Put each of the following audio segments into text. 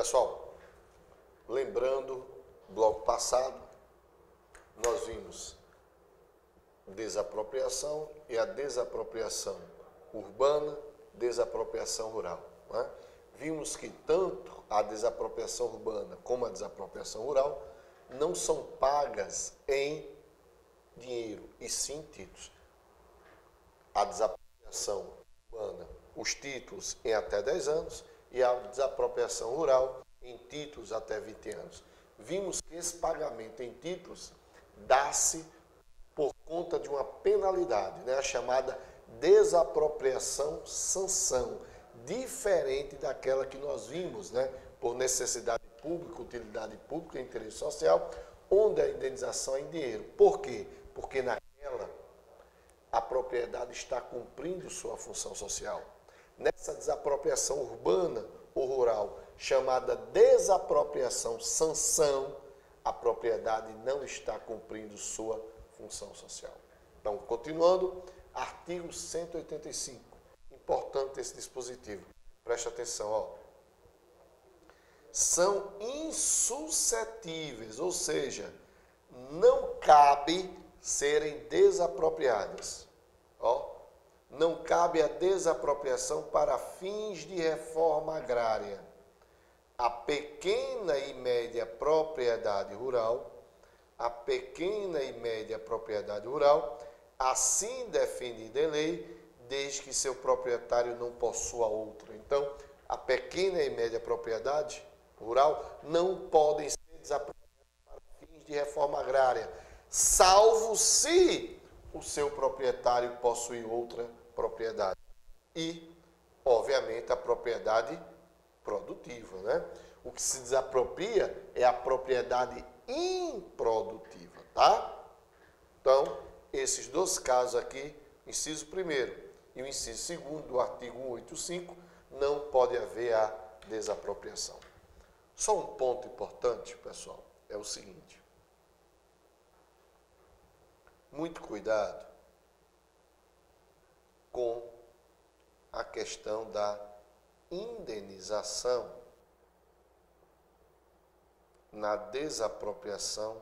Pessoal, lembrando, bloco passado, nós vimos desapropriação e a desapropriação urbana, desapropriação rural. Né? Vimos que tanto a desapropriação urbana como a desapropriação rural não são pagas em dinheiro, e sim títulos. A desapropriação urbana, os títulos em até 10 anos, e a desapropriação rural em títulos até 20 anos. Vimos que esse pagamento em títulos dá-se por conta de uma penalidade, né? A chamada desapropriação sanção, diferente daquela que nós vimos, né? Por necessidade pública, utilidade pública e interesse social, onde a indenização é em dinheiro. Por quê? Porque naquela a propriedade está cumprindo sua função social. Nessa desapropriação urbana ou rural, chamada desapropriação sanção, a propriedade não está cumprindo sua função social. Então, continuando, artigo 185. Importante esse dispositivo. Preste atenção, ó. São insuscetíveis, ou seja, não cabe serem desapropriadas. Ó, não cabe a desapropriação para fins de reforma agrária. A pequena e média propriedade rural, a pequena e média propriedade rural, assim definida em lei, desde que seu proprietário não possua outra. Então, a pequena e média propriedade rural não podem ser desapropriadas para fins de reforma agrária, salvo se o seu proprietário possuir outra propriedade. E, obviamente, a propriedade produtiva, né? O que se desapropria é a propriedade improdutiva, tá? Então, esses dois casos aqui, inciso 1º e o inciso 2º do artigo 185, não pode haver a desapropriação. Só um ponto importante, pessoal, é o seguinte. Muito cuidado com a questão da indenização na desapropriação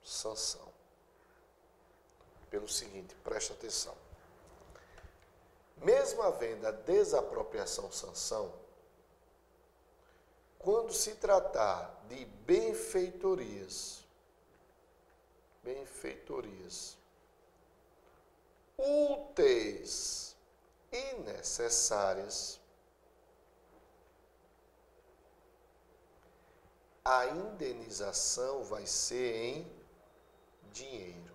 sanção. Pelo seguinte, preste atenção. Mesmo havendo a desapropriação sanção, quando se tratar de benfeitorias úteis e necessárias, a indenização vai ser em dinheiro.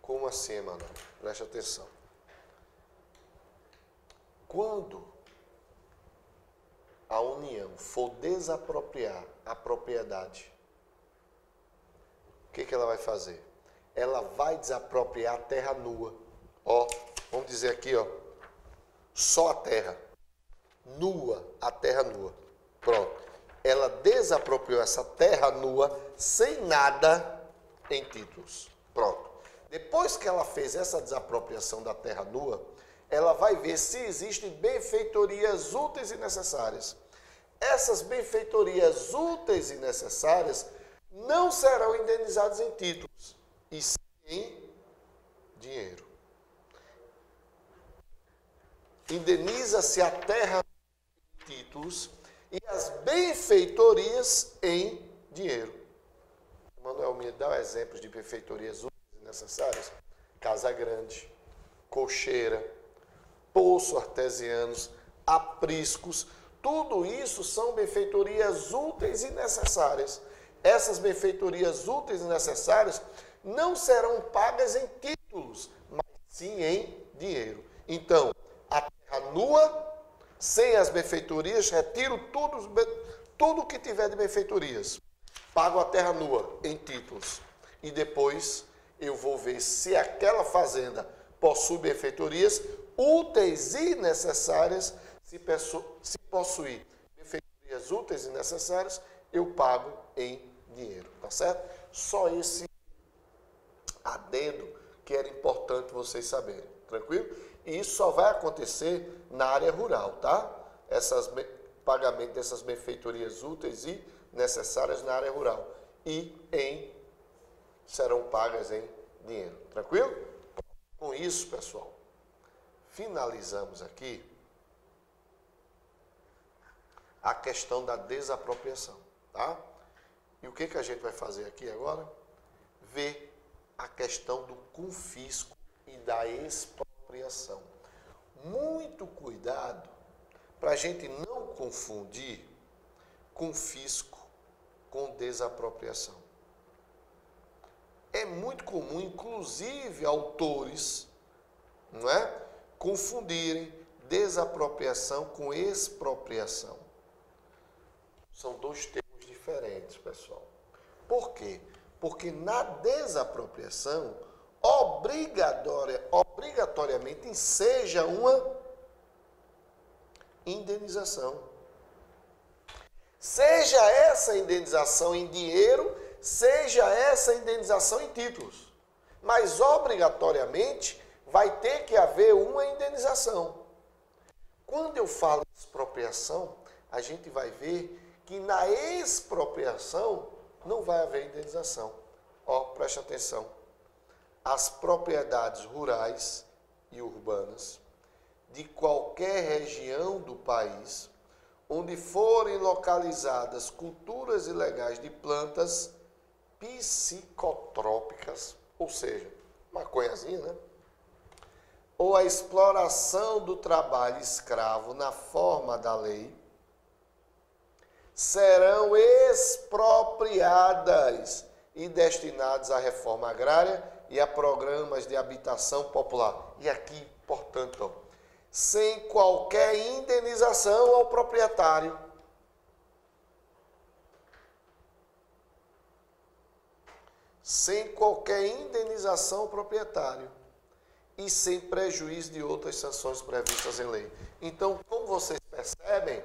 Como assim, Emanuel? Preste atenção. Quando a União for desapropriar a propriedade, o que ela vai fazer? Ela vai desapropriar a terra nua. Ó, vamos dizer aqui, ó, só a terra. Nua, a terra nua. Pronto. Ela desapropriou essa terra nua sem nada em títulos. Pronto. Depois que ela fez essa desapropriação da terra nua, ela vai ver se existem benfeitorias úteis e necessárias. Essas benfeitorias úteis e necessárias não serão indenizadas em títulos, e sim em dinheiro. Indeniza-se a terra em títulos e as benfeitorias em dinheiro. Manuel, me dá exemplos de benfeitorias úteis e necessárias? Casa grande, cocheira, poço artesianos, apriscos, tudo isso são benfeitorias úteis e necessárias. Essas benfeitorias úteis e necessárias não serão pagas em títulos, mas sim em dinheiro. Então, a terra nua, sem as benfeitorias, retiro tudo que tiver de benfeitorias. Pago a terra nua em títulos. E depois eu vou ver se aquela fazenda possui benfeitorias úteis e necessárias. Se possuir benfeitorias úteis e necessárias, eu pago em dinheiro, tá certo? Só esse adendo que era importante vocês saberem, tranquilo? E isso só vai acontecer na área rural, tá? pagamento dessas benfeitorias úteis e necessárias na área rural serão pagas em dinheiro. Tranquilo? Com isso, pessoal, finalizamos aqui a questão da desapropriação, tá? E o que a gente vai fazer aqui agora? Ver a questão do confisco e da expropriação. Muito cuidado para a gente não confundir confisco com desapropriação. É muito comum, inclusive, autores, não é, confundirem desapropriação com expropriação. São dois termos diferentes, pessoal. Por quê? Porque na desapropriação, obrigatoriamente seja uma indenização. Seja essa indenização em dinheiro, seja essa indenização em títulos. Mas obrigatoriamente vai ter que haver uma indenização. Quando eu falo de expropriação, a gente vai ver que na expropriação não vai haver indenização. Ó, preste atenção. As propriedades rurais e urbanas de qualquer região do país onde forem localizadas culturas ilegais de plantas psicotrópicas, ou seja, maconhazinha, né? Ou a exploração do trabalho escravo na forma da lei, serão expropriadas e destinadas à reforma agrária e a programas de habitação popular. E aqui, portanto, sem qualquer indenização ao proprietário. Sem qualquer indenização ao proprietário. E sem prejuízo de outras sanções previstas em lei. Então, como vocês percebem,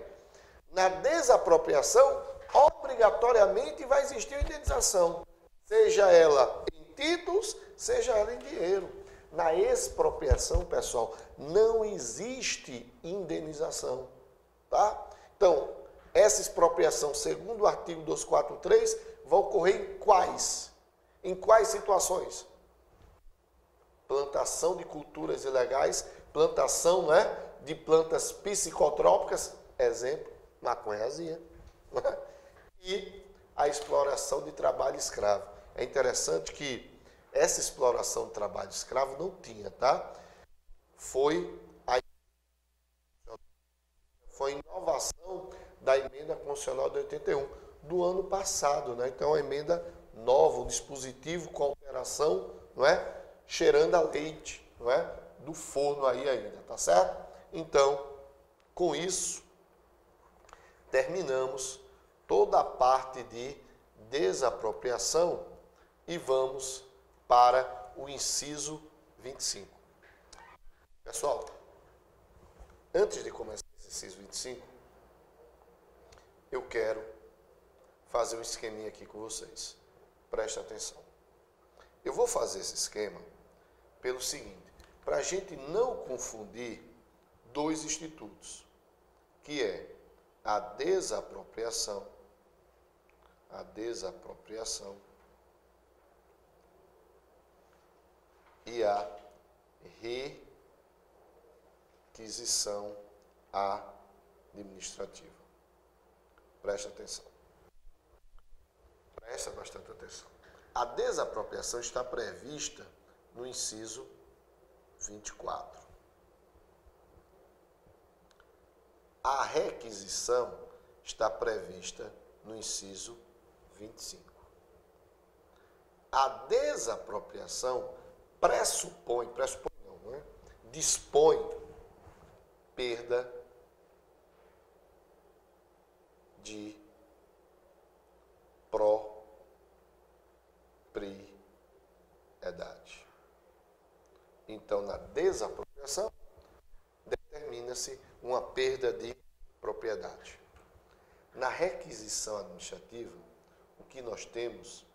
na desapropriação, obrigatoriamente vai existir indenização. Seja ela em títulos, seja ela em dinheiro. Na expropriação, pessoal, não existe indenização, tá? Então, essa expropriação, segundo o artigo 243, vai ocorrer em quais? Em quais situações? Plantação de culturas ilegais, plantação, né, de plantas psicotrópicas, exemplo, maconhazinha, né? E a exploração de trabalho escravo. É interessante que essa exploração de trabalho escravo não tinha, tá? Foi a inovação da emenda constitucional de 81, do ano passado, né? Então, é uma emenda nova, um dispositivo com alteração, não é? Cheirando a leite, não é? Do forno aí ainda, tá certo? Então, com isso, terminamos toda a parte de desapropriação e vamos para o inciso 25. Pessoal, antes de começar esse inciso 25, eu quero fazer um esqueminha aqui com vocês. Preste atenção. Eu vou fazer esse esquema pelo seguinte, para a gente não confundir dois institutos, que é a desapropriação e a requisição administrativa. Preste atenção. Presta bastante atenção. A desapropriação está prevista no inciso 24. A requisição está prevista no inciso 25. A desapropriação dispõe perda de propriedade. Então, na desapropriação, determina-se uma perda de propriedade. Na requisição administrativa, o que nós temos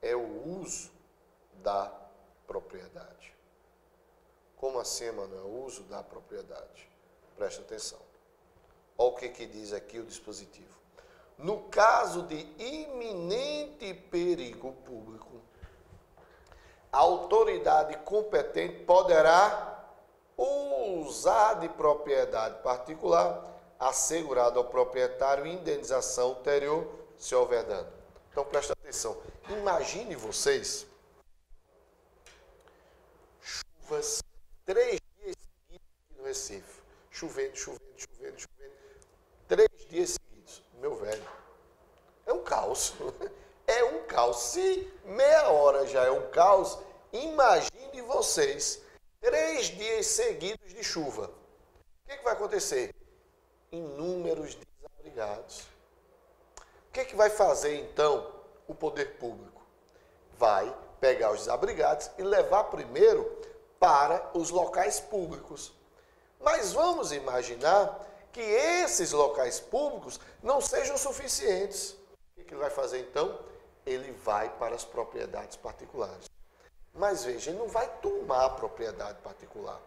é o uso da propriedade. Como assim, Emanuel? O uso da propriedade. Presta atenção. Olha o que diz aqui o dispositivo. No caso de iminente perigo público, a autoridade competente poderá usar de propriedade particular assegurada ao proprietário indenização ulterior se houver dano. Então, presta atenção. Imagine vocês chuvas 3 dias seguidos aqui no Recife. Chovendo. 3 dias seguidos. Meu velho, é um caos. É um caos. Se meia hora já é um caos, imagine vocês 3 dias seguidos de chuva. O que vai acontecer? Inúmeros desabrigados. O que vai fazer, então, o poder público? Vai pegar os desabrigados e levar primeiro para os locais públicos. Mas vamos imaginar que esses locais públicos não sejam suficientes. O que ele vai fazer, então? Ele vai para as propriedades particulares. Mas veja, ele não vai tomar a propriedade particular.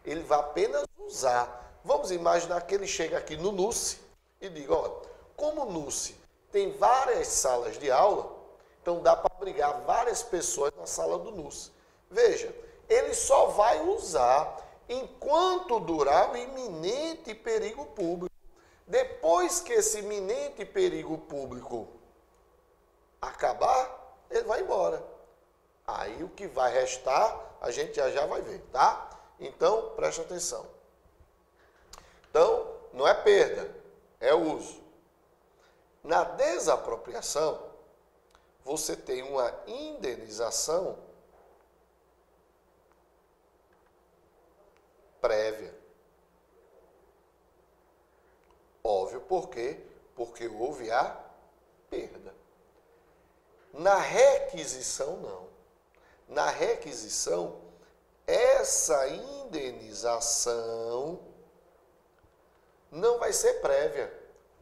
Ele vai apenas usar. Vamos imaginar que ele chega aqui no NUSE e diga, olha, como o NUSE tem várias salas de aula, então dá para abrigar várias pessoas na sala do NUSE. Veja, ele só vai usar enquanto durar o iminente perigo público. Depois que esse iminente perigo público acabar, ele vai embora. Aí o que vai restar, a gente já vai ver, tá? Então, preste atenção. Então, não é perda, é uso. Na desapropriação, você tem uma indenização prévia. Óbvio, por quê? Porque houve a perda. Na requisição, não. Na requisição, essa indenização não vai ser prévia.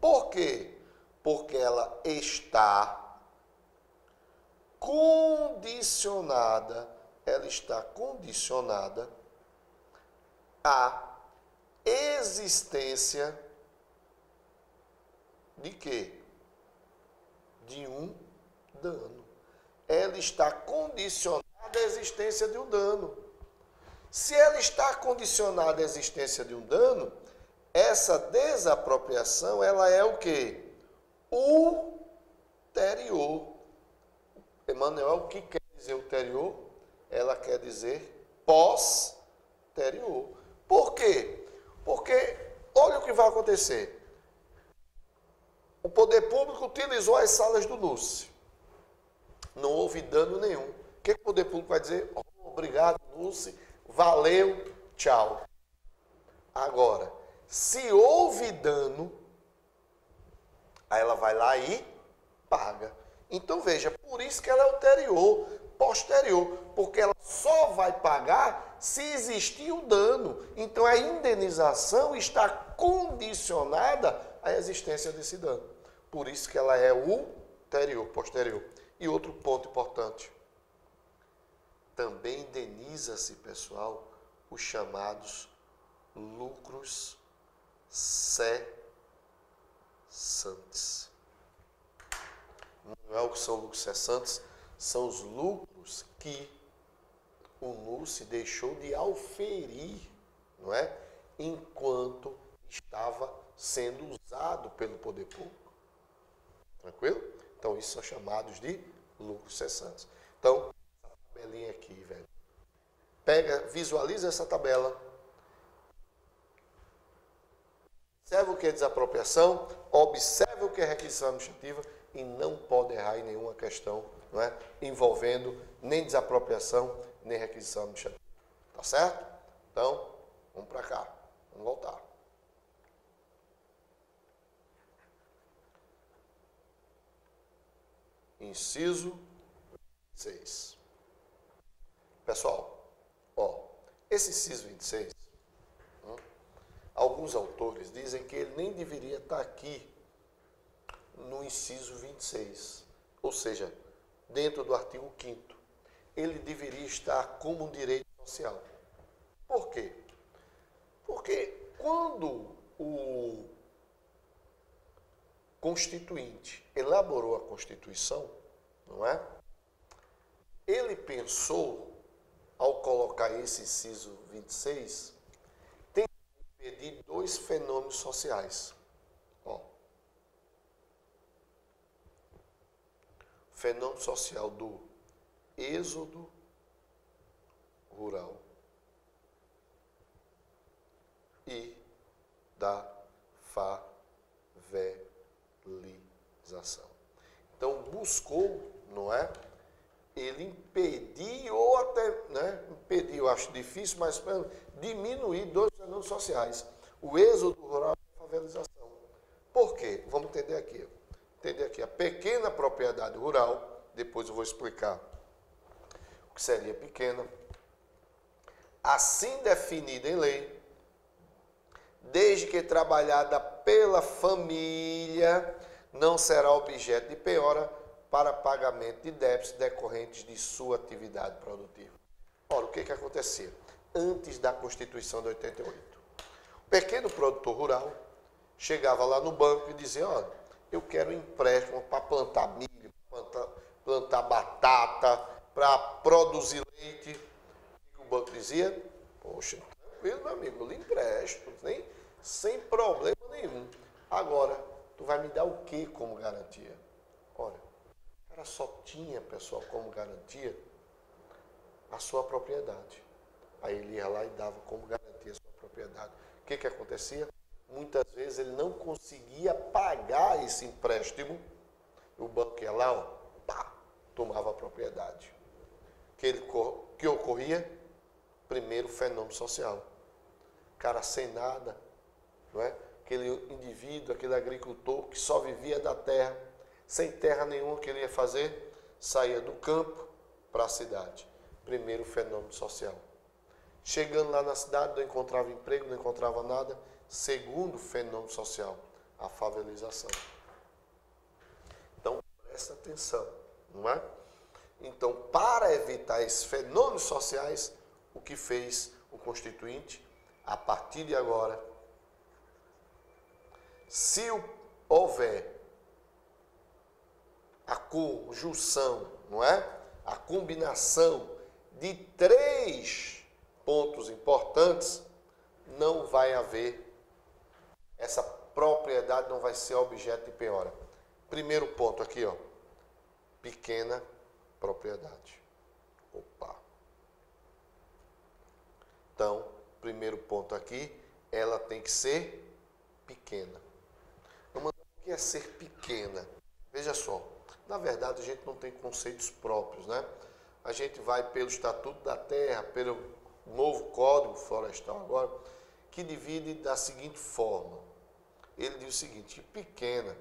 Por quê? Porque ela está condicionada, à existência de quê? De um dano. Ela está condicionada à existência de um dano. Se ela está condicionada à existência de um dano, essa desapropriação, ela é o quê? Ulterior. Emanuel, o que quer dizer ulterior? Ela quer dizer posterior. Por quê? Porque, olha o que vai acontecer. O poder público utilizou as salas do NUSE. Não houve dano nenhum. O que o poder público vai dizer? Oh, obrigado, NUSE. Valeu, tchau. Agora, se houve dano, aí ela vai lá e paga. Então, veja, por isso que ela é posterior, porque ela só vai pagar se existir o dano. Então, a indenização está condicionada à existência desse dano. Por isso que ela é posterior. E outro ponto importante, também indeniza-se, pessoal, os chamados lucros cessantes. Não é o que são lucros cessantes, são os lucros que o NUSE deixou de auferir, não é? Enquanto estava sendo usado pelo poder público. Tranquilo? Então, isso são chamados de lucros cessantes. Então, essa tabelinha aqui, velho. Visualiza essa tabela. Observe o que é desapropriação, observe o que é requisição administrativa e não pode errar em nenhuma questão, não é? Envolvendo nem desapropriação, nem requisição administrativa. Tá certo? Então, vamos para cá. Vamos voltar. Inciso 26. Pessoal, esse inciso 26, alguns autores dizem que ele nem deveria estar aqui no inciso 26, ou seja, dentro do artigo 5º. Ele deveria estar como um direito social. Por quê? Porque quando o constituinte elaborou a Constituição, não é? Ele pensou, ao colocar esse inciso 26, tem que impedir dois fenômenos sociais. Ó, fenômeno social do êxodo rural e da favelização. Então, buscou, não é? Ele impedir, ou até, né? Impedir, eu acho difícil, mas diminuir dois fenômenos sociais. O êxodo rural e a favelização. Por quê? Vamos entender aqui. Entender aqui. A pequena propriedade rural, depois eu vou explicar o que seria pequena, assim definida em lei, desde que trabalhada pela família, não será objeto de penhora para pagamento de débitos decorrentes de sua atividade produtiva. Ora, o que acontecia? Antes da Constituição de 88, o pequeno produtor rural chegava lá no banco e dizia, olha, eu quero um empréstimo para plantar milho, plantar batata, para produzir leite. O que o banco dizia? Poxa, tranquilo, meu amigo, eu lhe empresto, sem problema nenhum. Agora, tu vai me dar o que como garantia? Olha, o cara só tinha, pessoal, como garantia a sua propriedade. Aí ele ia lá e dava como garantia a sua propriedade. O que acontecia? Muitas vezes ele não conseguia pagar esse empréstimo. O banco ia lá, ó, pá, tomava a propriedade. Que ocorria? Primeiro, fenômeno social. Cara sem nada, não é? Aquele indivíduo, aquele agricultor que só vivia da terra, sem terra nenhuma, o que ele ia fazer? Saía do campo para a cidade. Primeiro, fenômeno social. Chegando lá na cidade, não encontrava emprego, não encontrava nada. Segundo, fenômeno social, a favelização. Então, presta atenção, não é? Então, para evitar esses fenômenos sociais, o que fez o Constituinte, a partir de agora, se houver a conjunção, não é? A combinação de três pontos importantes, não vai haver, essa propriedade não vai ser objeto de penhora. Primeiro ponto aqui, ó, pequena propriedade. Opa. Então, primeiro ponto aqui, ela tem que ser pequena. O que é ser pequena? Veja só, na verdade a gente não tem conceitos próprios, né? A gente vai pelo Estatuto da Terra, pelo novo Código Florestal agora, que divide da seguinte forma. Ele diz o seguinte, pequena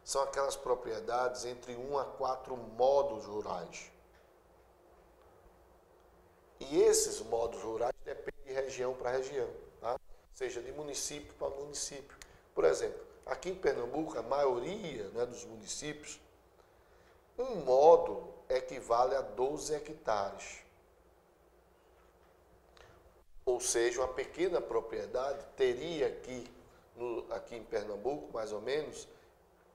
são aquelas propriedades entre 1 a 4 modos rurais. E esses modos rurais dependem de região para região, tá? Seja de município para município. Por exemplo, aqui em Pernambuco, a maioria, né, dos municípios, um módulo equivale a 12 hectares. Ou seja, uma pequena propriedade teria aqui em Pernambuco, mais ou menos,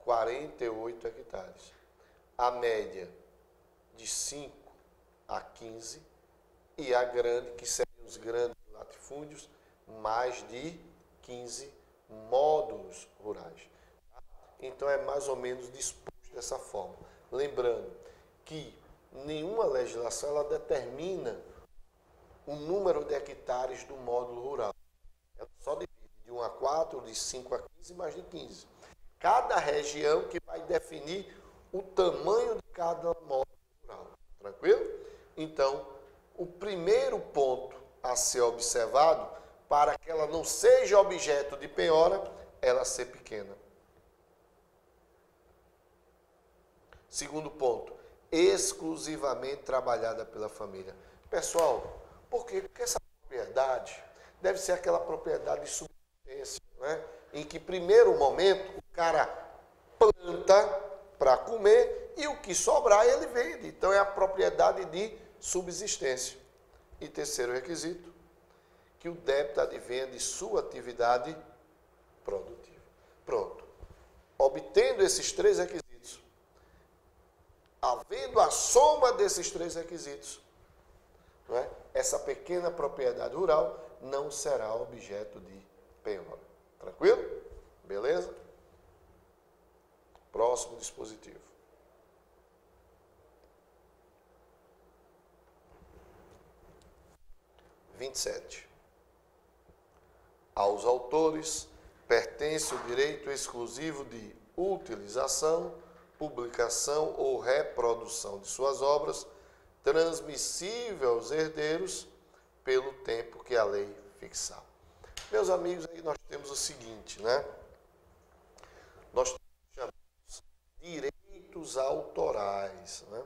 48 hectares. A média de 5 a 15 e a grande, que seriam os grandes latifúndios, mais de 15 módulos rurais. Então é mais ou menos disposto dessa forma. Lembrando que nenhuma legislação ela determina o número de hectares do módulo rural. Ela só divide de 1 a 4, de 5 a 15 mais de 15. Cada região que vai definir o tamanho de cada módulo rural. Tranquilo? Então, o primeiro ponto a ser observado, para que ela não seja objeto de penhora, ela ser pequena. Segundo ponto, exclusivamente trabalhada pela família. Pessoal, por quê? Porque essa propriedade deve ser aquela propriedade de subsistência, né? Em que, primeiro momento, o cara planta para comer e o que sobrar ele vende. Então, é a propriedade de subsistência. E terceiro requisito, que o débito advenha de sua atividade produtiva. Pronto. obtendo esses três requisitos, havendo a soma desses três requisitos, não é? Essa pequena propriedade rural não será objeto de penhora. Tranquilo? Beleza? Próximo dispositivo. Aos autores pertence o direito exclusivo de utilização, publicação ou reprodução de suas obras, transmissível aos herdeiros pelo tempo que a lei fixar. Meus amigos, aí nós temos o seguinte, né? Nós chamamos direitos autorais, né?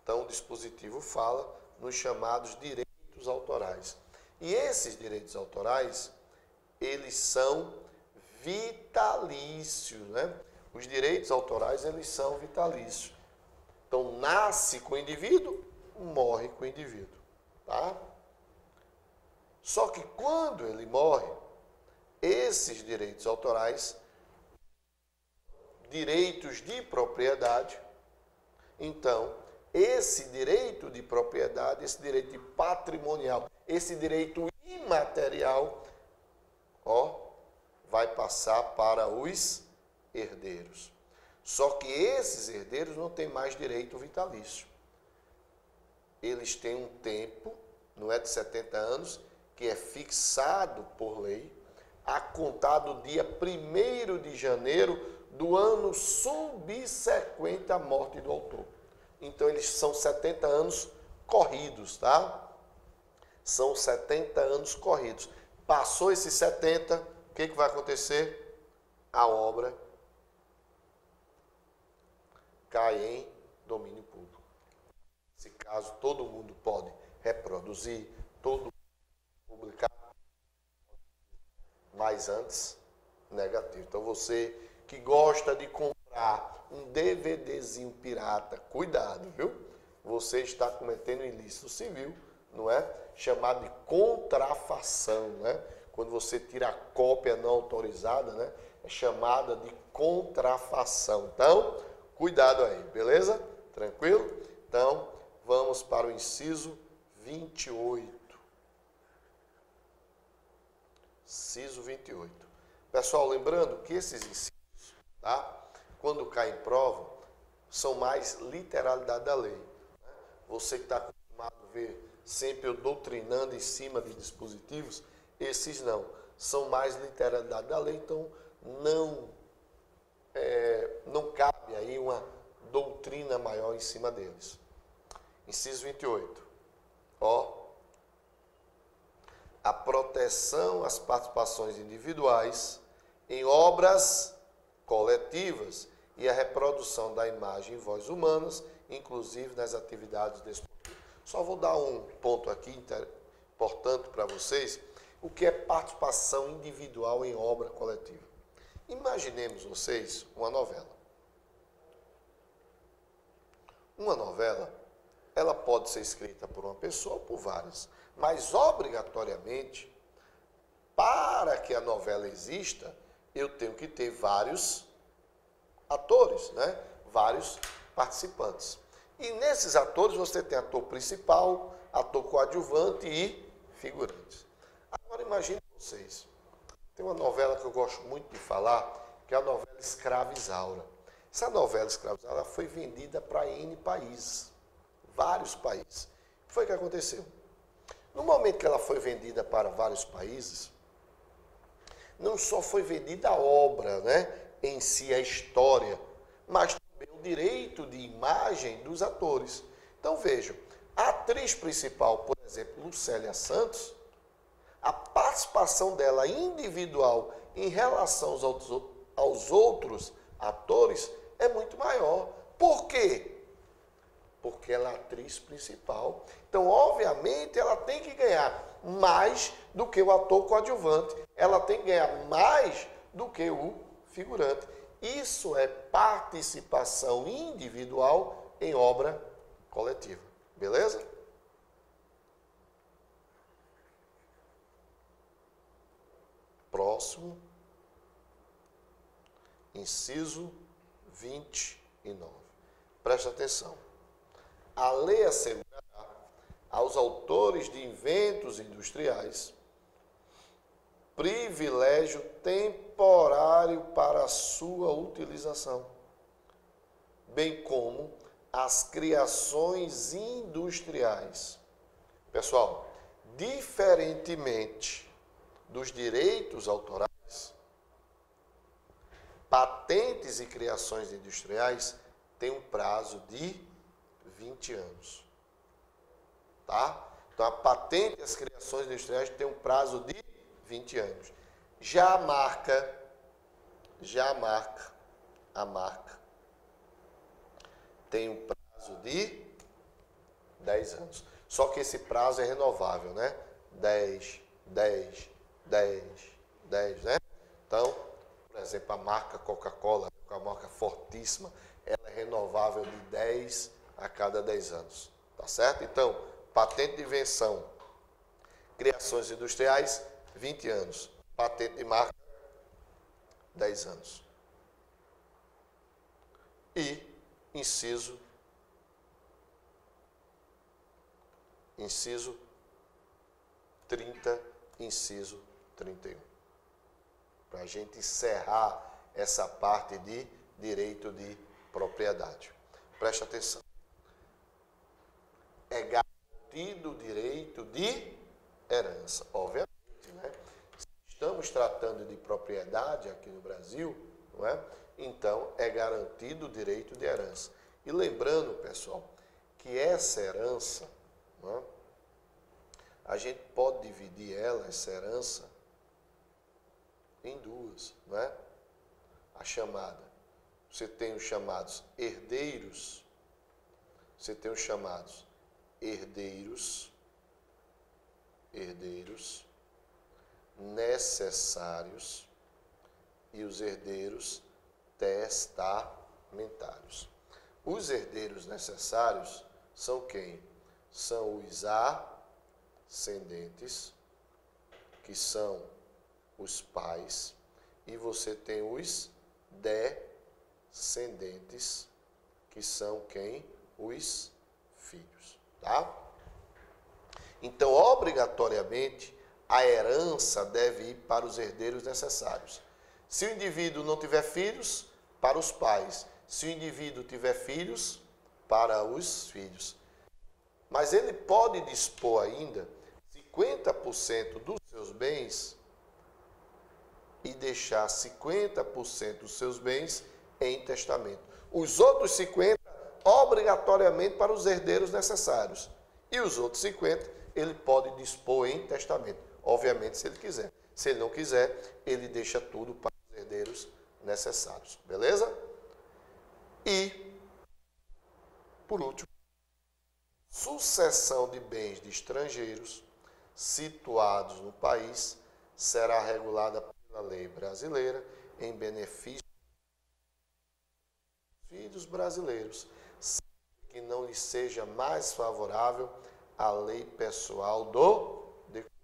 Então, o dispositivo fala nos chamados direitos autorais. E esses direitos autorais, eles são vitalícios, né? Os direitos autorais, eles são vitalícios. Então, nasce com o indivíduo, morre com o indivíduo, tá? Só que quando ele morre, esses direitos autorais, direitos de propriedade, então, esse direito de propriedade, esse direito de patrimonial, esse direito imaterial, vai passar para os herdeiros. Só que esses herdeiros não têm mais direito vitalício. Eles têm um tempo, não é de 70 anos, que é fixado por lei, a contar do dia 1º de janeiro do ano subsequente à morte do autor. Então, eles são 70 anos corridos, tá? São 70 anos corridos. Passou esses 70, o que vai acontecer? A obra cai em domínio público. Nesse caso, todo mundo pode reproduzir, todo mundo pode publicar, mas antes, negativo. Então, você que gosta de comprar um DVDzinho pirata, cuidado, viu? Você está cometendo ilícito civil, não é? Chamado de contrafação, né? Quando você tira a cópia não autorizada, né? É chamada de contrafação. Então, cuidado aí, beleza? Tranquilo? Então, vamos para o inciso 28. Inciso 28. Pessoal, lembrando que esses incisos, tá? Quando cai em prova, são mais literalidade da lei. Você que está acostumado a ver sempre eu doutrinando em cima de dispositivos, esses não. São mais literalidade da lei, então não cabe aí uma doutrina maior em cima deles. Inciso 28. A proteção às participações individuais em obras coletivas e a reprodução da imagem e voz humanas, inclusive nas atividades desportivas. Só vou dar um ponto aqui importante para vocês, o que é participação individual em obra coletiva. Imaginemos vocês uma novela. Uma novela, ela pode ser escrita por uma pessoa ou por várias, mas obrigatoriamente, para que a novela exista, eu tenho que ter vários atores, né? Vários participantes. E nesses atores você tem ator principal, ator coadjuvante e figurantes. Agora imagine vocês, tem uma novela que eu gosto muito de falar, que é a novela Escrava Isaura. Essa novela Escrava Isaura foi vendida para N países, vários países. O que foi que aconteceu? No momento que ela foi vendida para vários países, não só foi vendida a obra, né, em si, a história, mas também o direito de imagem dos atores. Então vejam, a atriz principal, por exemplo, Lucélia Santos, a participação dela individual em relação aos outros atores é muito maior. Por quê? Porque ela é a atriz principal. Então, obviamente, ela tem que ganhar mais do que o ator coadjuvante. Ela tem que ganhar mais do que o figurante. Isso é participação individual em obra coletiva. Beleza? Próximo. Inciso 29. Presta atenção. A lei assegurará aos autores de inventos industriais privilégio temporário para a sua utilização, bem como as criações industriais. Pessoal, diferentemente dos direitos autorais, patentes e criações industriais têm um prazo de 20 anos. Tá? Então, a patente e as criações industriais têm um prazo de 20 anos. Já a marca tem um prazo de 10 anos. Só que esse prazo é renovável, né? 10, 10, 10, 10, né? Então, por exemplo, a marca Coca-Cola, a marca fortíssima, ela é renovável de 10 a cada 10 anos. Tá certo? Então, patente de invenção, criações industriais, 20 anos. Patente de marca, 10 anos. E inciso 30, inciso 31. Para a gente encerrar essa parte de direito de propriedade. Preste atenção. É garantido o direito de herança, obviamente, né? Estamos tratando de propriedade aqui no Brasil, não é? Então, é garantido o direito de herança. E lembrando, pessoal, que essa herança, não é? A gente pode dividir essa herança, em duas, não é? A chamada, você tem os chamados herdeiros, você tem os chamados herdeiros necessários e os herdeiros testamentários. Os herdeiros necessários são quem? São os ascendentes, que são os pais, e você tem os descendentes, que são quem? Os filhos, tá? Então, obrigatoriamente, a herança deve ir para os herdeiros necessários. Se o indivíduo não tiver filhos, para os pais. Se o indivíduo tiver filhos, para os filhos. Mas ele pode dispor ainda 50% dos seus bens e deixar 50% dos seus bens em testamento. Os outros 50%, obrigatoriamente para os herdeiros necessários. E os outros 50%, ele pode dispor em testamento. Obviamente, se ele quiser. Se ele não quiser, ele deixa tudo para os herdeiros necessários. Beleza? E, por último, sucessão de bens de estrangeiros situados no país será regulada pela lei brasileira em benefício dos filhos brasileiros, que não lhe seja mais favorável a lei pessoal do decúbito.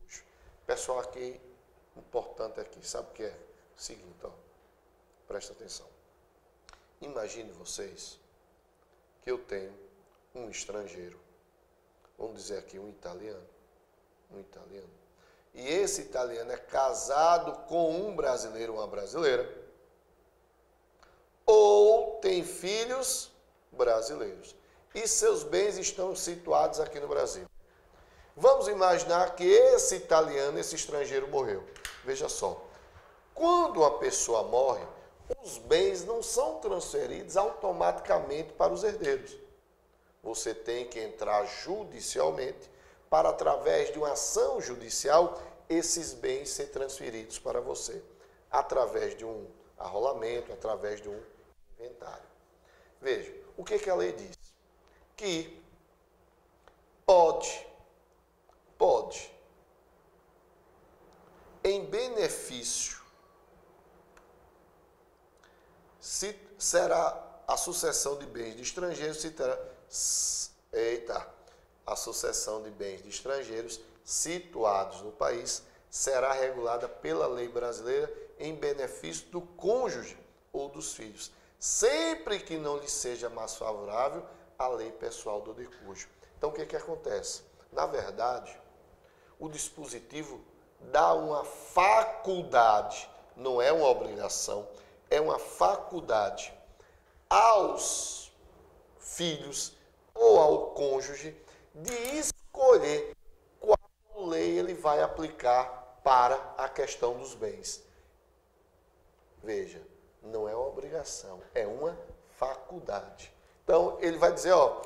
Pessoal, aqui, importante aqui, sabe o que é? O seguinte, ó, presta atenção. Imagine vocês que eu tenho um estrangeiro, vamos dizer aqui um italiano, e esse italiano é casado com um brasileiro, uma brasileira, ou tem filhos brasileiros, e seus bens estão situados aqui no Brasil. Vamos imaginar que esse italiano, esse estrangeiro morreu. Veja só, quando uma pessoa morre, os bens não são transferidos automaticamente para os herdeiros. Você tem que entrar judicialmente para, através de uma ação judicial, esses bens ser transferidos para você, através de um arrolamento, através de um inventário. Veja, o que a lei diz? Que pode, em benefício, se será a sucessão de bens de estrangeiros, se terá, a sucessão de bens de estrangeiros situados no país será regulada pela lei brasileira em benefício do cônjuge ou dos filhos, sempre que não lhe seja mais favorável a lei pessoal do decúgio. Então, o que que acontece? Na verdade, o dispositivo dá uma faculdade, não é uma obrigação, é uma faculdade aos filhos ou ao cônjuge de escolher qual lei ele vai aplicar para a questão dos bens. Veja, não é uma obrigação, é uma faculdade. Então, ele vai dizer, ó,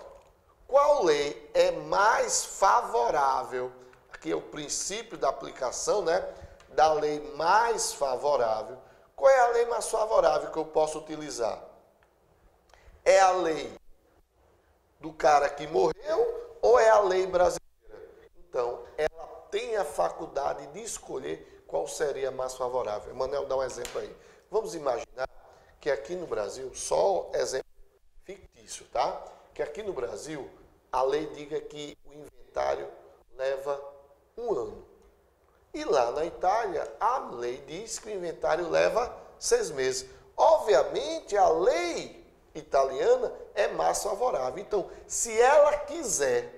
qual lei é mais favorável, aqui é o princípio da aplicação, né, da lei mais favorável. Qual é a lei mais favorável que eu posso utilizar? É a lei do cara que morreu ou é a lei brasileira? Então, ela tem a faculdade de escolher qual seria mais favorável. Emanuel, dá um exemplo aí. Vamos imaginar que aqui no Brasil, só exemplo fictício, tá? Que aqui no Brasil, a lei diga que o inventário leva 1 ano. E lá na Itália, a lei diz que o inventário leva 6 meses. Obviamente, a lei italiana é mais favorável. Então, se ela quiser,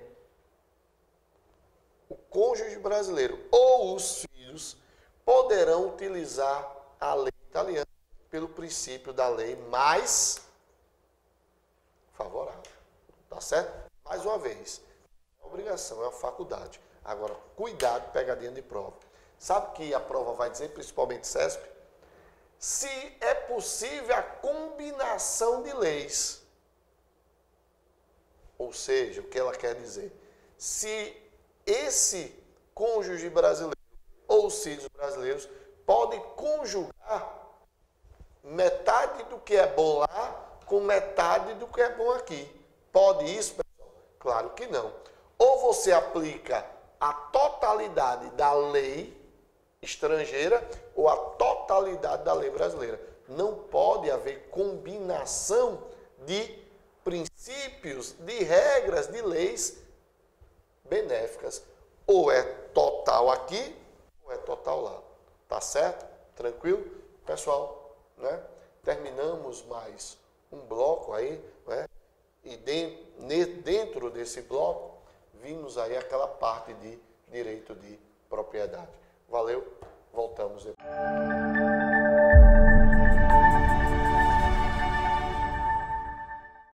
o cônjuge brasileiro ou os filhos poderão utilizar a lei italiana pelo princípio da lei mais favorável. Tá certo? Mais uma vez, é uma obrigação, é uma faculdade. Agora, cuidado, pegadinha de prova. Sabe o que a prova vai dizer, principalmente CESP? Se é possível a combinação de leis. Ou seja, o que ela quer dizer? Se esse cônjuge brasileiro ou os filhos brasileiros podem conjugar metade do que é bom lá com metade do que é bom aqui. Pode isso, pessoal? Claro que não. Ou você aplica a totalidade da lei estrangeira ou a totalidade da lei brasileira. Não pode haver combinação de princípios, de regras, de leis benéficas. Ou é total aqui, ou é total lá. Tá certo? Tranquilo? Pessoal, né? Terminamos mais um bloco aí, né? E dentro desse bloco, vimos aí aquela parte de direito de propriedade. Valeu, voltamos depois.